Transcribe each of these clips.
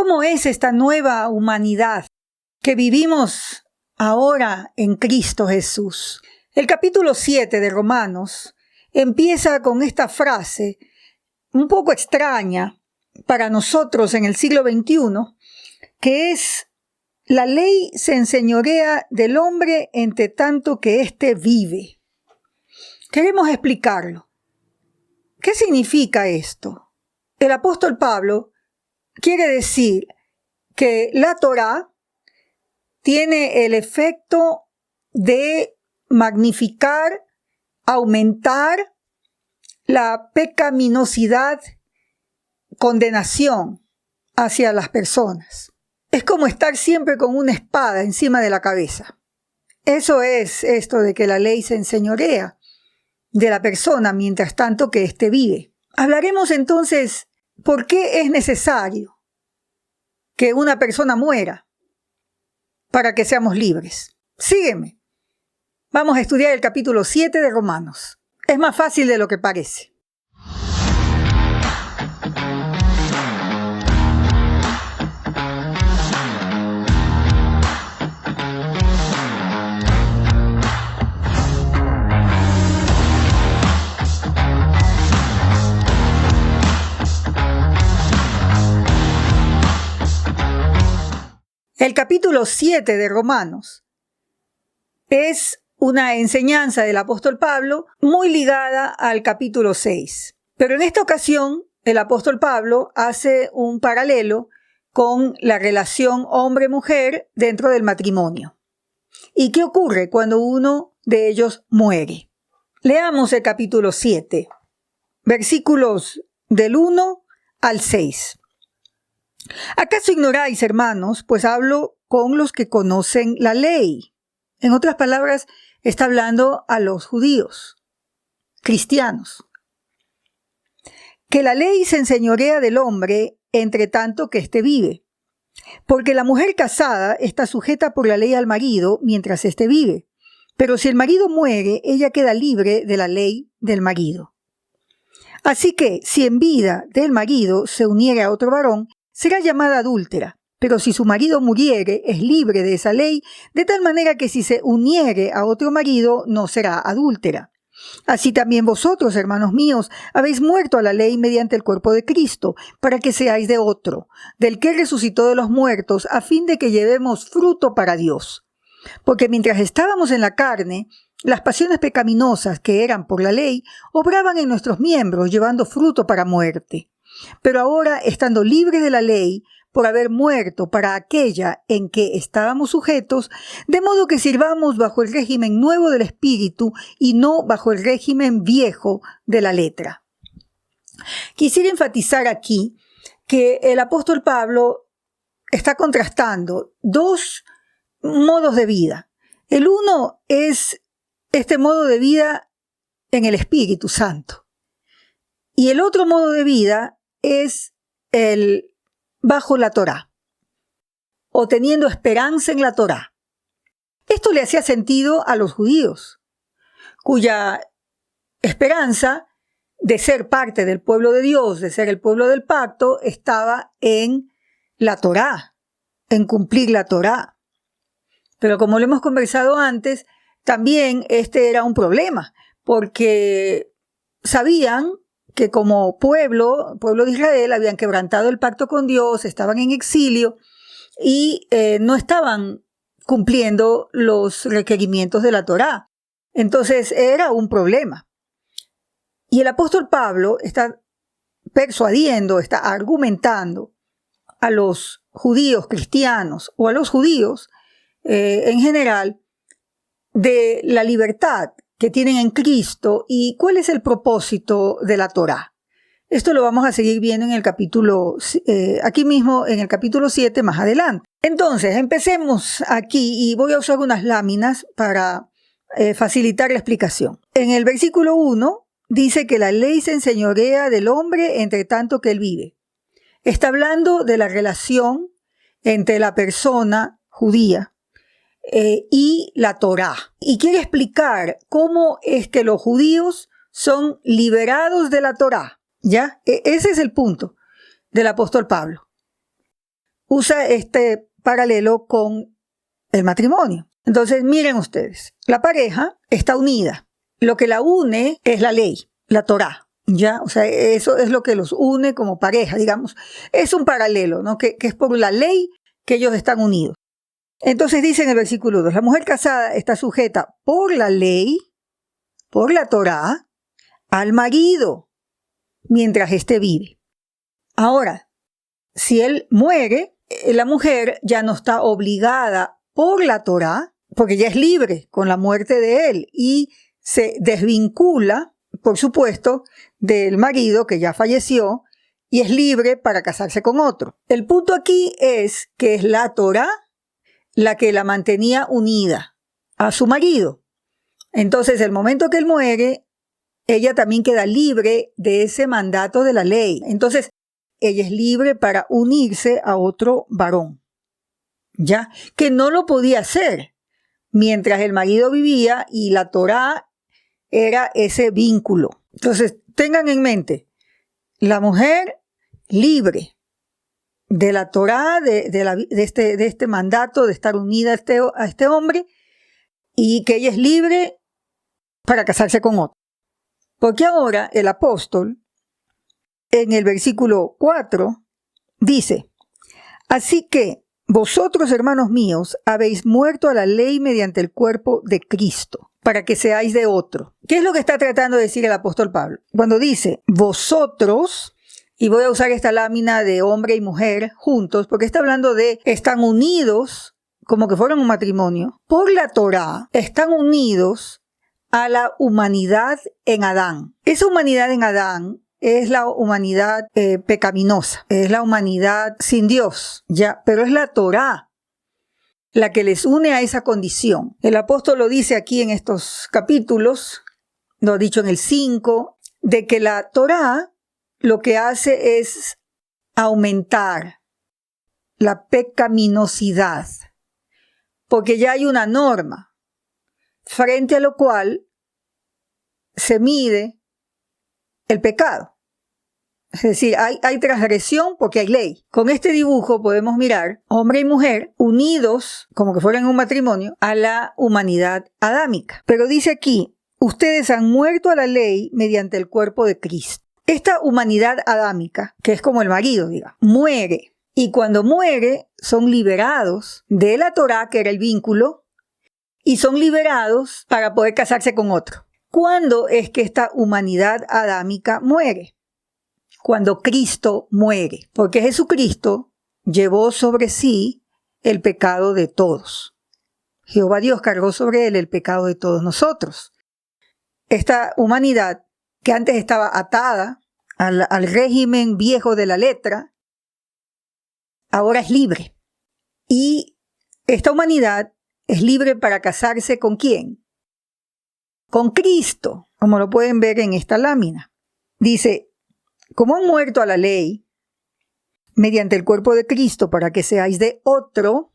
¿Cómo es esta nueva humanidad que vivimos ahora en Cristo Jesús? El capítulo 7 de Romanos empieza con esta frase un poco extraña para nosotros en el siglo XXI, que es: la ley se enseñorea del hombre entre tanto que éste vive. Queremos explicarlo. ¿Qué significa esto? El apóstol Pablo quiere decir que la Torá tiene el efecto de magnificar, aumentar la pecaminosidad, condenación hacia las personas. Es como estar siempre con una espada encima de la cabeza. Eso es esto de que la ley se enseñorea de la persona mientras tanto que éste vive. Hablaremos entonces por qué es necesario que una persona muera para que seamos libres. Sígueme. Vamos a estudiar el capítulo 7 de Romanos. Es más fácil de lo que parece. El capítulo 7 de Romanos es una enseñanza del apóstol Pablo muy ligada al capítulo 6. Pero en esta ocasión, el apóstol Pablo hace un paralelo con la relación hombre-mujer dentro del matrimonio. ¿Y qué ocurre cuando uno de ellos muere? Leamos el capítulo 7, versículos del 1 al 6. ¿Acaso ignoráis, hermanos? Pues hablo con los que conocen la ley. En otras palabras, está hablando a los judíos, cristianos. Que la ley se enseñorea del hombre entre tanto que éste vive. Porque la mujer casada está sujeta por la ley al marido mientras éste vive. Pero si el marido muere, ella queda libre de la ley del marido. Así que, si en vida del marido se uniere a otro varón, será llamada adúltera, pero si su marido muriere, es libre de esa ley, de tal manera que si se uniere a otro marido, no será adúltera. Así también vosotros, hermanos míos, habéis muerto a la ley mediante el cuerpo de Cristo, para que seáis de otro, del que resucitó de los muertos, a fin de que llevemos fruto para Dios. Porque mientras estábamos en la carne, las pasiones pecaminosas que eran por la ley, obraban en nuestros miembros, llevando fruto para muerte. Pero ahora, estando libres de la ley, por haber muerto para aquella en que estábamos sujetos, de modo que sirvamos bajo el régimen nuevo del Espíritu y no bajo el régimen viejo de la letra. Quisiera enfatizar aquí que el apóstol Pablo está contrastando dos modos de vida. El uno es este modo de vida en el Espíritu Santo. Y el otro modo de vida es el bajo la Torá, o teniendo esperanza en la Torá. Esto le hacía sentido a los judíos, cuya esperanza de ser parte del pueblo de Dios, de ser el pueblo del pacto, estaba en la Torá, en cumplir la Torá. Pero como lo hemos conversado antes, también este era un problema, porque sabían que como pueblo de Israel, habían quebrantado el pacto con Dios, estaban en exilio y no estaban cumpliendo los requerimientos de la Torá. Entonces era un problema. Y el apóstol Pablo está persuadiendo, está argumentando a los judíos cristianos o a los judíos en general de la libertad que tienen en Cristo y cuál es el propósito de la Torá. Esto lo vamos a seguir viendo en el capítulo, aquí mismo en el capítulo 7 más adelante. Entonces, empecemos aquí y voy a usar unas láminas para facilitar la explicación. En el versículo 1 dice que la ley se enseñorea del hombre entre tanto que él vive. Está hablando de la relación entre la persona judía y la Torá. Y quiere explicar cómo es que los judíos son liberados de la Torá. ¿Ya? Ese es el punto del apóstol Pablo. usa este paralelo con el matrimonio. Entonces, miren ustedes, la pareja está unida. Lo que la une es la ley, la Torá. ¿Ya? O sea, eso es lo que los une como pareja, digamos. Es un paralelo, ¿no? Que es por la ley que ellos están unidos. Entonces dice en el versículo 2, la mujer casada está sujeta por la ley, por la Torá, al marido, mientras éste vive. Ahora, si él muere, la mujer ya no está obligada por la Torá, porque ya es libre con la muerte de él y se desvincula, por supuesto, del marido que ya falleció y es libre para casarse con otro. El punto aquí es que es la Torá la que la mantenía unida a su marido. Entonces, el momento que él muere, ella también queda libre de ese mandato de la ley. Entonces, ella es libre para unirse a otro varón, ¿ya? Que no lo podía hacer mientras el marido vivía y la Torá era ese vínculo. Entonces, tengan en mente, la mujer libre de la Torá, de este mandato de estar unida a este hombre, y que ella es libre para casarse con otro. Porque ahora el apóstol, en el versículo 4, dice, así que vosotros, hermanos míos, habéis muerto a la ley mediante el cuerpo de Cristo, para que seáis de otro. ¿Qué es lo que está tratando de decir el apóstol Pablo? Cuando dice vosotros, y voy a usar esta lámina de hombre y mujer juntos, porque está hablando de están unidos, como que fueran un matrimonio, por la Torá, están unidos a la humanidad en Adán. Esa humanidad en Adán es la humanidad pecaminosa, es la humanidad sin Dios, ya, pero es la Torá la que les une a esa condición. El apóstol lo dice aquí en estos capítulos, lo ha dicho en el 5, de que la Torá lo que hace es aumentar la pecaminosidad, porque ya hay una norma frente a lo cual se mide el pecado. Es decir, hay transgresión porque hay ley. Con este dibujo podemos mirar hombre y mujer unidos, como que fueran un matrimonio, a la humanidad adámica. Pero dice aquí, ustedes han muerto a la ley mediante el cuerpo de Cristo. Esta humanidad adámica, que es como el marido, diga, muere. Y cuando muere, son liberados de la Torá, que era el vínculo, y son liberados para poder casarse con otro. ¿Cuándo es que esta humanidad adámica muere? Cuando Cristo muere, porque Jesucristo llevó sobre sí el pecado de todos. Jehová Dios cargó sobre él el pecado de todos nosotros. Esta humanidad que antes estaba atada al régimen viejo de la letra, ahora es libre. Y esta humanidad es libre para casarse ¿con quién? Con Cristo, como lo pueden ver en esta lámina. Dice, como han muerto a la ley, mediante el cuerpo de Cristo, para que seáis de otro,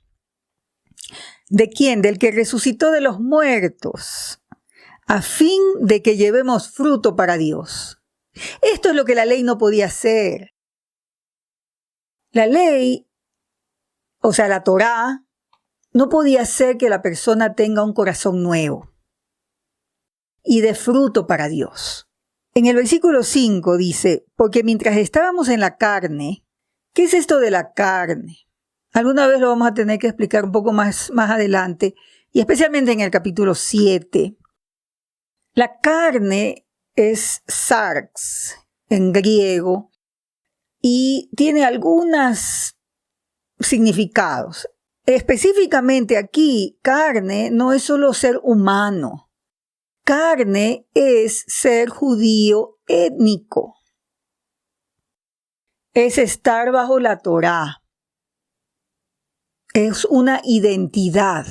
¿de quién? Del que resucitó de los muertos, a fin de que llevemos fruto para Dios. Esto es lo que la ley no podía hacer. La ley, o sea, la Torá, no podía hacer que la persona tenga un corazón nuevo y de fruto para Dios. En el versículo 5 dice, porque mientras estábamos en la carne, ¿qué es esto de la carne? Alguna vez lo vamos a tener que explicar un poco más adelante, y especialmente en el capítulo 7. La carne es sarx en griego y tiene algunos significados. Específicamente aquí, carne no es solo ser humano. Carne es ser judío étnico. Es estar bajo la Torá. Es una identidad.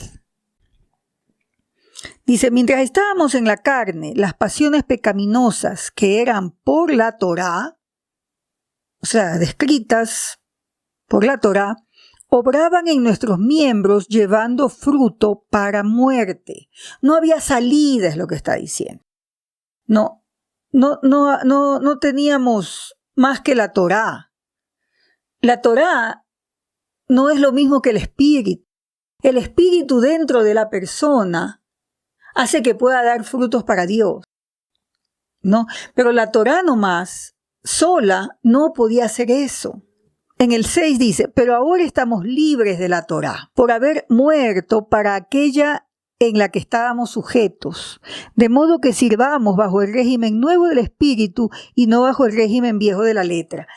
Dice, mientras estábamos en la carne, las pasiones pecaminosas que eran por la Torá, o sea, descritas por la Torá, obraban en nuestros miembros llevando fruto para muerte. No había salida, es lo que está diciendo. No teníamos más que la Torá. La Torá no es lo mismo que el espíritu. El espíritu dentro de la persona hace que pueda dar frutos para Dios, ¿no? Pero la Torá nomás, sola, no podía hacer eso. En el 6 dice, pero ahora estamos libres de la Torá, por haber muerto para aquella en la que estábamos sujetos, de modo que sirvamos bajo el régimen nuevo del espíritu y no bajo el régimen viejo de la letra.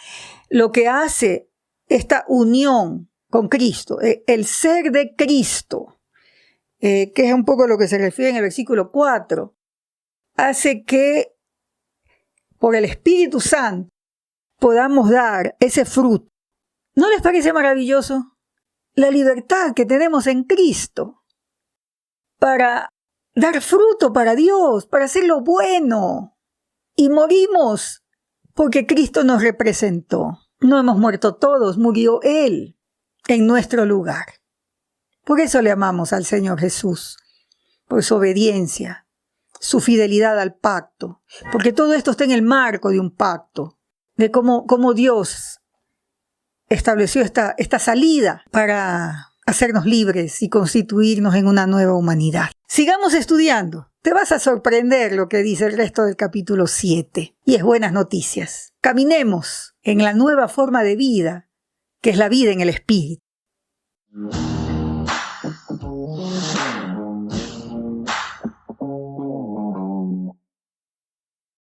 Lo que hace esta unión con Cristo, el ser de Cristo, que es un poco lo que se refiere en el versículo 4, hace que por el Espíritu Santo podamos dar ese fruto. ¿No les parece maravilloso? La libertad que tenemos en Cristo para dar fruto para Dios, para hacer lo bueno. Y morimos porque Cristo nos representó. No hemos muerto todos, murió Él en nuestro lugar. Por eso le amamos al Señor Jesús, por su obediencia, su fidelidad al pacto, porque todo esto está en el marco de un pacto, de cómo Dios estableció esta salida para hacernos libres y constituirnos en una nueva humanidad. Sigamos estudiando. Te vas a sorprender lo que dice el resto del capítulo 7. Y es buenas noticias. Caminemos en la nueva forma de vida, que es la vida en el Espíritu.